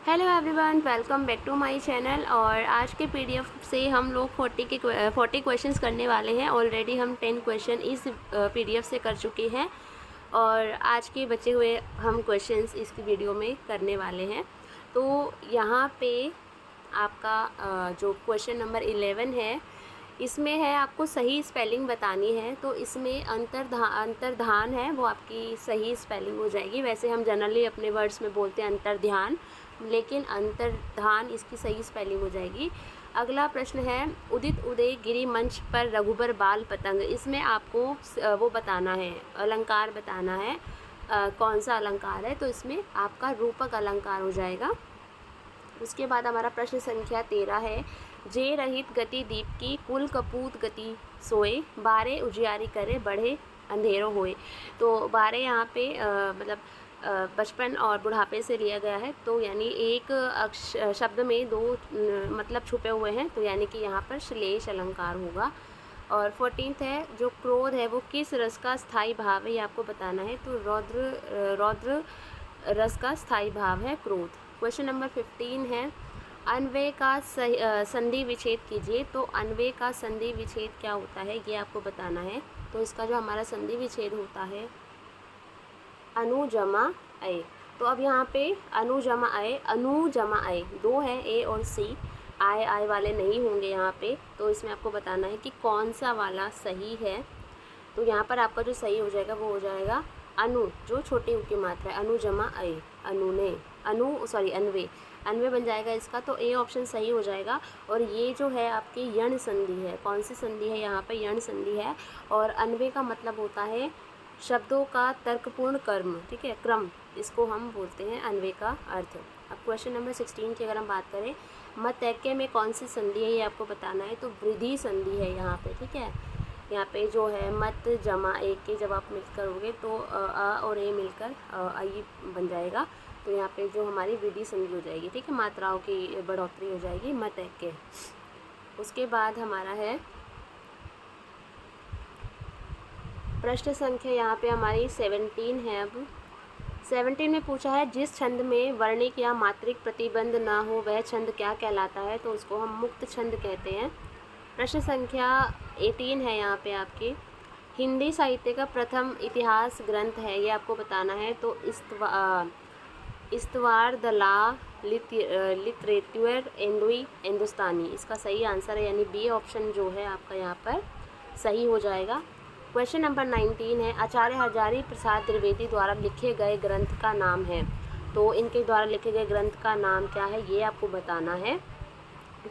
Hello everyone, welcome back to my channel. और आज के पीडीएफ से हम लोग 40 क्वेश्चंस करने वाले हैं। ऑलरेडी हम 10 क्वेश्चन इस पीडीएफ से कर चुके हैं और आज के बचे हुए हम क्वेश्चंस इस वीडियो में करने वाले हैं। तो यहाँ पे आपका जो क्वेश्चन नंबर 11 है, इसमें है आपको सही स्पेलिंग बतानी है। तो इसमें अंतर्धान है, वो आपकी सही स्पेलिंग हो जाएगी। वैसे हम जनरली अपने वर्ड्स में बोलते हैं अंतर्ध्यान, लेकिन अंतर्धान इसकी सही स्पेलिंग हो जाएगी। अगला प्रश्न है, उदित उदय गिरी मंच पर रघुबर बाल पतंग। इसमें आपको वो बताना है, अलंकार बताना है। कौन सा अलंकार है? तो इसमें आपका रूपक अलंकार हो जाएगा। उसके बाद हमारा प्रश्न संख्या 13 है, जे रहित गति दीप की कुल कपूत गति सोए, बारे उजियारी करे बढ़े अंधेरों होए। तो बारे यहाँ पे मतलब बचपन और बुढ़ापे से लिया गया है। तो यानी एक शब्द में दो मतलब छुपे हुए हैं, तो यानी कि यहाँ पर श्लेष अलंकार होगा। और 14th है, जो क्रोध है वो किस रस का स्थायी भाव है, ये आपको बताना है। तो रौद्र रस का स्थायी भाव है क्रोध। क्वेश्चन नंबर 15 है, अन्वय का संधि विच्छेद कीजिए। तो अन्वय का संधि विच्छेद क्या होता है, ये आपको बताना है। तो इसका जो हमारा संधि विच्छेद होता है अनु जमा अय। तो अब यहाँ पे अनु जमा अय दो है, ए और सी। आय वाले नहीं होंगे यहाँ पे। तो इसमें आपको बताना है कि कौन सा वाला सही है। तो यहाँ पर आपका जो सही हो जाएगा वो हो जाएगा अनु, जो छोटी ऊ की मात्रा है, अनु जमा अय, अन्वे बन जाएगा इसका। तो ए ऑप्शन सही हो जाएगा। और ये जो है आपकी यण संधि है। कौन सी संधि है? यहाँ पे यण संधि है। और अन्वे का मतलब होता है शब्दों का तर्कपूर्ण कर्म, ठीक है, क्रम। इसको हम बोलते हैं अन्वे का अर्थ। अब क्वेश्चन नंबर 16 की अगर हम बात करें, मतैक्य में कौन सी संधि है, ये आपको बताना है। तो वृद्धि संधि है यहाँ पे, ठीक है। यहाँ पे जो है मत जमा एक के जब आप मिक्स करोगे तो अ और ए मिलकर आई बन जाएगा। तो यहाँ पे जो हमारी वृद्धि संधि हो जाएगी, ठीक है, मात्राओं की बढ़ोतरी हो जाएगी मतैक्य। उसके बाद हमारा है प्रश्न संख्या यहाँ पे हमारी 17 है। अब 17 में पूछा है, जिस छंद में वर्णिक या मात्रिक प्रतिबंध ना हो वह छंद क्या कहलाता है। तो उसको हम मुक्त छंद कहते हैं। प्रश्न संख्या 18 है यहाँ पे आपकी, हिंदी साहित्य का प्रथम इतिहास ग्रंथ है, ये आपको बताना है। तो इस्तवार दला लिटरेचर एंडुई हिंदुस्तानी, इसका सही आंसर है, यानी बी ऑप्शन जो है आपका यहाँ पर सही हो जाएगा। क्वेश्चन नंबर 19 है, आचार्य हजारी प्रसाद द्विवेदी द्वारा लिखे गए ग्रंथ का नाम है। तो इनके द्वारा लिखे गए ग्रंथ का नाम क्या है, ये आपको बताना है।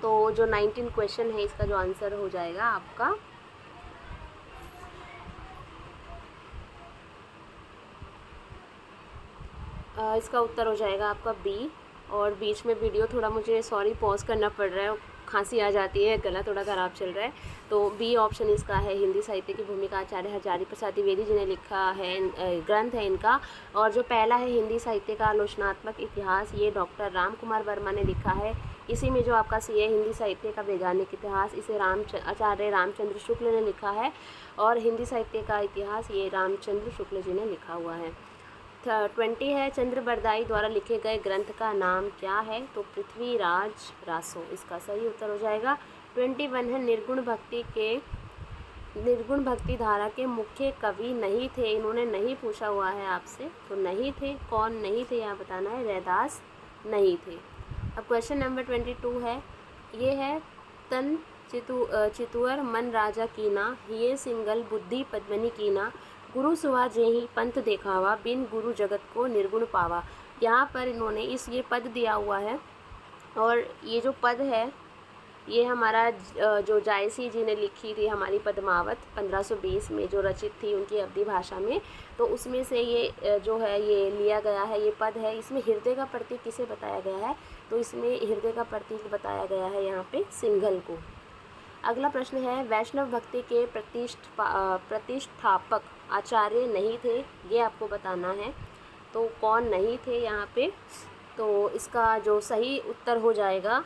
तो जो 19 क्वेश्चन है, इसका जो आंसर हो जाएगा आपका इसका उत्तर हो जाएगा आपका बी। और बीच में वीडियो थोड़ा मुझे सॉरी पॉज करना पड़ रहा है, खांसी आ जाती है, गला थोड़ा ख़राब चल रहा है। तो बी ऑप्शन इसका है, हिंदी साहित्य की भूमिका आचार्य हजारी प्रसाद द्विवेदी जी ने लिखा है, ग्रंथ है इनका। और जो पहला है हिंदी साहित्य का आलोचनात्मक इतिहास, ये डॉक्टर राम कुमार वर्मा ने लिखा है। इसी में जो आपका सी है हिंदी साहित्य का वैज्ञानिक इतिहास, इसे आचार्य रामचंद्र शुक्ल ने लिखा है। और हिंदी साहित्य का इतिहास ये रामचंद्र शुक्ल जी ने लिखा हुआ है। 20 है, चंद्र बरदाई द्वारा लिखे गए ग्रंथ का नाम क्या है। तो पृथ्वीराज रासो, इसका सही उत्तर हो जाएगा। 21 है, निर्गुण भक्ति धारा के मुख्य कवि नहीं थे। इन्होंने नहीं पूछा हुआ है आपसे, तो नहीं थे, कौन नहीं थे यहाँ बताना है, रैदास नहीं थे। अब क्वेश्चन नंबर 22 है, ये है, तन चितुअर मन राजा कीना, ये सिंगल बुद्धि पद्मनी कीना, गुरु सुवा जेहि पंथ देखावा, बिन गुरु जगत को निर्गुण पावा। यहाँ पर इन्होंने ये पद दिया हुआ है। और ये जो पद है ये हमारा जो जायसी जी ने लिखी थी हमारी पद्मावत 1520 में जो रचित थी उनकी अवधी भाषा में। तो उसमें से ये जो है ये लिया गया है, ये पद है। इसमें हृदय का प्रतीक किसे बताया गया है? तो इसमें हृदय का प्रतीक बताया गया है यहाँ पे सिंघल को। अगला प्रश्न है, वैष्णव भक्ति के प्रतिष्ठापक आचार्य नहीं थे, ये आपको बताना है। तो कौन नहीं थे यहाँ पे? तो इसका जो सही उत्तर हो जाएगा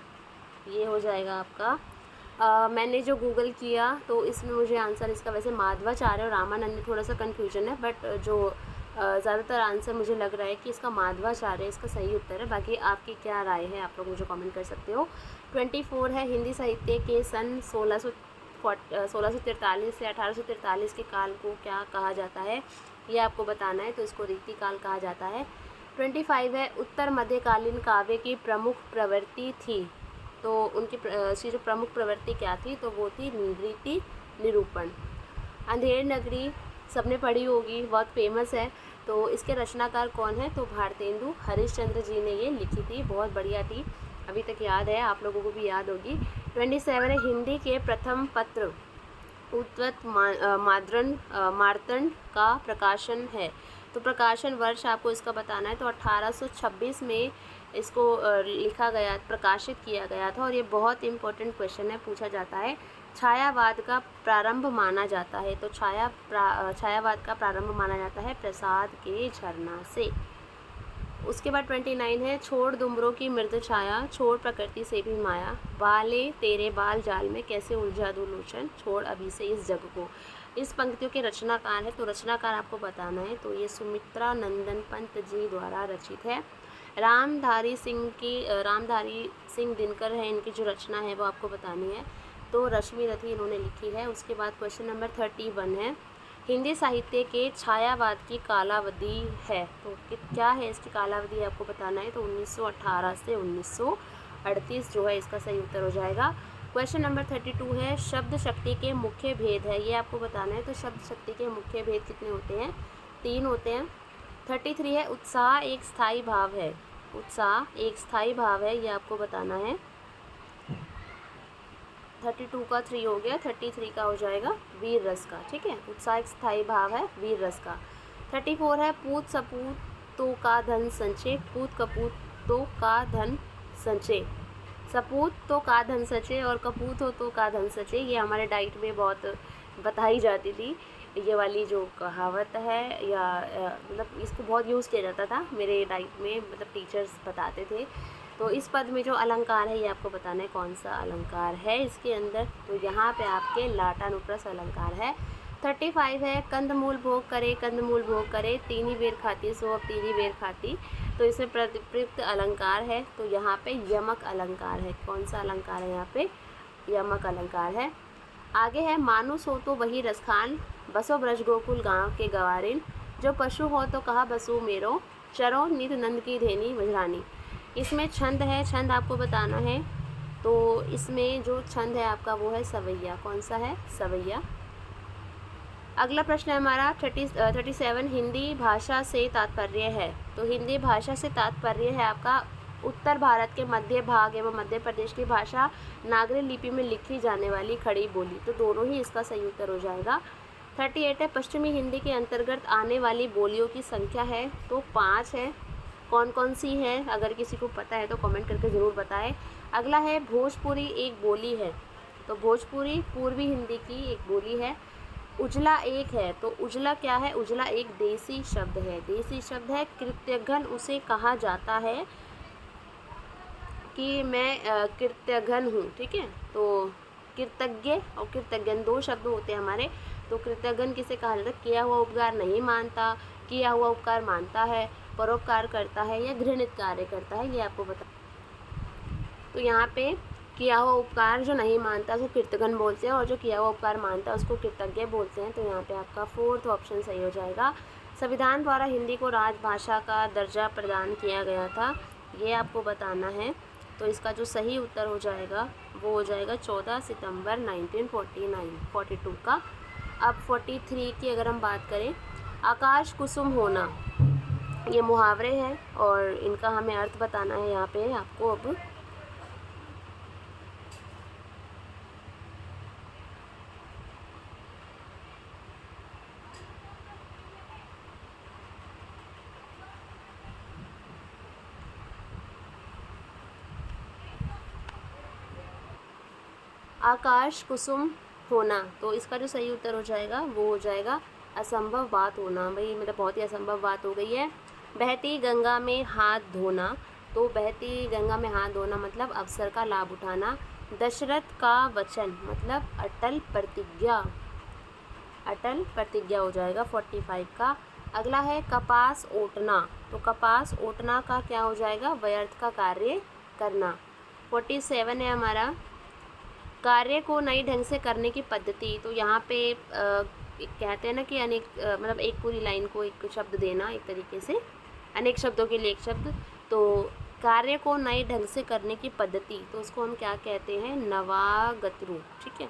ये हो जाएगा आपका मैंने जो गूगल किया तो इसमें मुझे आंसर इसका वैसे माधवाचार्य और रामानंद में थोड़ा सा कन्फ्यूजन है, बट जो ज़्यादातर आंसर मुझे लग रहा है कि इसका माधवाचार्य इसका सही उत्तर है। बाकी आपकी क्या राय है आप लोग मुझे कमेंट कर सकते हो। 24 है हिंदी साहित्य के सन 1643 से 1843 के काल को क्या कहा जाता है, ये आपको बताना है। तो इसको रीति काल कहा जाता है। 25 है उत्तर मध्यकालीन काव्य की प्रमुख प्रवृत्ति थी, तो उनकी जो प्रमुख प्रवृत्ति क्या थी, तो वो थी रीति निरूपण। अंधेर नगरी सबने पढ़ी होगी, बहुत फेमस है। तो इसके रचनाकार कौन है, तो भारतेंदु हरिश्चंद्र जी ने ये लिखी थी, बहुत बढ़िया थी, अभी तक याद है, आप लोगों को भी याद होगी। 27 है हिंदी के प्रथम पत्र उद्धत मार्तंड का प्रकाशन है, तो प्रकाशन वर्ष आपको इसका बताना है। तो 1826 में इसको लिखा गया, प्रकाशित किया गया था। और ये बहुत इंपॉर्टेंट क्वेश्चन है, पूछा जाता है। छायावाद का प्रारंभ माना जाता है, तो छायावाद का प्रारंभ माना जाता है प्रसाद के झरना से। उसके बाद 29 है छोड़ दुमरों की मृद छाया, छोड़ प्रकृति से भी माया, बाले तेरे बाल जाल में कैसे उलझा दूं लोचन, छोड़ अभी से इस जग को। इस पंक्तियों के रचनाकार है, तो रचनाकार आपको बताना है। तो ये सुमित्रा नंदन पंत जी द्वारा रचित है। रामधारी सिंह दिनकर है, इनकी जो रचना है वो आपको बतानी है। तो रश्मि रथी इन्होंने लिखी है। उसके बाद क्वेश्चन नंबर 31 है हिंदी साहित्य के छायावाद की कालावधि है, तो क्या है इसकी कालावधि आपको बताना है। तो 1918 से 1938 जो है इसका सही उत्तर हो जाएगा। क्वेश्चन नंबर 32 है शब्द शक्ति के मुख्य भेद है, ये आपको बताना है। तो शब्द शक्ति के मुख्य भेद कितने होते हैं, 3 होते हैं। 33 है उत्साह एक स्थायी भाव है, उत्साह एक स्थायी भाव है, ये आपको बताना है। 32 का 3 हो गया, 33 का हो जाएगा वीर रस का, ठीक है। उत्साह एक स्थायी भाव है वीर रस का। 34 है पूत सपूतों का धन संचय, पूत कपूतों का धन संचय, सपूत तो का धन सचे और कपूत हो तो का धन सचे, ये हमारे डाइट में बहुत बताई जाती थी। ये वाली जो कहावत है, या मतलब इसको बहुत यूज़ किया जाता था मेरे डाइट में, मतलब टीचर्स बताते थे। तो इस पद में जो अलंकार है ये आपको बताना है कौन सा अलंकार है इसके अंदर। तो यहाँ पे आपके लाटानुप्रास अलंकार है। 35 है कंदमूल भोग करे, तीनी बेर खाती सो अब तीनी बेर खाती, तो इसमें प्रयुक्त अलंकार है, तो यहाँ पे यमक अलंकार है। कौन सा अलंकार है यहाँ पे, यमक अलंकार है। आगे है मानुस हो तो वही रसखान, बसो ब्रज गोकुल गाँव के गवारिन, जो पशु हो तो कहा बसु मेरो, चरो नित नंद की धेनी मझरानी। इसमें छंद है, छंद आपको बताना है। तो इसमें जो छंद है आपका वो है सवैया, कौन सा है, सवैया। अगला प्रश्न है हमारा 37 हिंदी भाषा से तात्पर्य है, तो हिंदी भाषा से तात्पर्य है आपका उत्तर भारत के मध्य भाग एवं मध्य प्रदेश की भाषा नागरी लिपि में लिखी जाने वाली खड़ी बोली, तो दोनों ही इसका सही उत्तर हो जाएगा। 38 है पश्चिमी हिंदी के अंतर्गत आने वाली बोलियों की संख्या है, तो 5 है। कौन कौन सी है, अगर किसी को पता है तो कमेंट करके ज़रूर बताएं। अगला है भोजपुरी एक बोली है, तो भोजपुरी पूर्वी हिंदी की एक बोली है। उजला एक है, तो उजला क्या है, उजला एक देसी शब्द है, देसी शब्द है। कृत्यघन उसे कहा जाता है कि मैं कृत्यघन हूँ, ठीक है। तो कृतज्ञ और कृतज्ञन 2 शब्द होते हैं हमारे। तो कृतज्ञन किसे कहा जाता है, किया हुआ उपकार नहीं मानता, किया हुआ उपकार मानता है, परोपकार करता है या घृणित कार्य करता है, ये आपको बता। तो यहाँ पे किया हुआ उपकार जो नहीं मानता उसको कृतज्ञन बोलते हैं, और जो किया हुआ उपकार मानता है उसको कृतज्ञ बोलते हैं। तो यहाँ पे आपका 4th ऑप्शन सही हो जाएगा। संविधान द्वारा हिंदी को राजभाषा का दर्जा प्रदान किया गया था, ये आपको बताना है। तो इसका जो सही उत्तर हो जाएगा वो हो जाएगा 14 सितंबर 1942 का। अब 43 की अगर हम बात करें, आकाश कुसुम होना, ये मुहावरे हैं और इनका हमें अर्थ बताना है यहाँ पे आपको। अब आकाश कुसुम होना, तो इसका जो सही उत्तर हो जाएगा वो हो जाएगा असंभव बात होना। भाई मतलब बहुत ही असंभव बात हो गई है। बहती गंगा में हाथ धोना, तो बहती गंगा में हाथ धोना मतलब अवसर का लाभ उठाना। दशरथ का वचन मतलब अटल प्रतिज्ञा, अटल प्रतिज्ञा हो जाएगा 45 का। अगला है कपास ओटना, तो कपास ओटना का क्या हो जाएगा, व्यर्थ का कार्य करना। 47 है हमारा कार्य को नई ढंग से करने की पद्धति, तो यहाँ पे कहते हैं ना कि अनेक मतलब एक पूरी लाइन को एक शब्द देना, एक तरीके से अनेक शब्दों के लिए एक शब्द, तो कार्य को नए ढंग से करने की पद्धति, तो उसको हम क्या कहते हैं, नवागत रूप। ठीक है।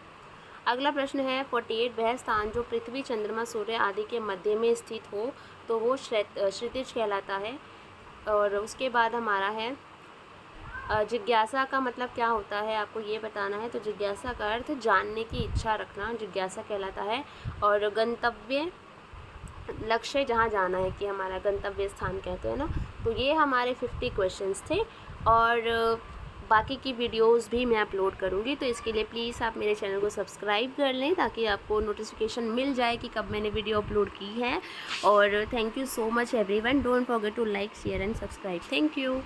अगला प्रश्न है 48, वह स्थान जो पृथ्वी चंद्रमा सूर्य आदि के मध्य में स्थित हो तो वो क्षितिज कहलाता है। और उसके बाद हमारा है जिज्ञासा का मतलब क्या होता है, आपको ये बताना है। तो जिज्ञासा का अर्थ जानने की इच्छा रखना, जिज्ञासा कहलाता है। और गंतव्य, लक्ष्य जहाँ जाना है, कि हमारा गंतव्य स्थान कहते हैं ना। तो ये हमारे 50 क्वेश्चंस थे और बाकी की वीडियोस भी मैं अपलोड करूँगी, तो इसके लिए प्लीज़ आप मेरे चैनल को सब्सक्राइब कर लें ताकि आपको नोटिफिकेशन मिल जाए कि कब मैंने वीडियो अपलोड की है। और thank you so much everyone, don't forget to like share and subscribe. Thank you.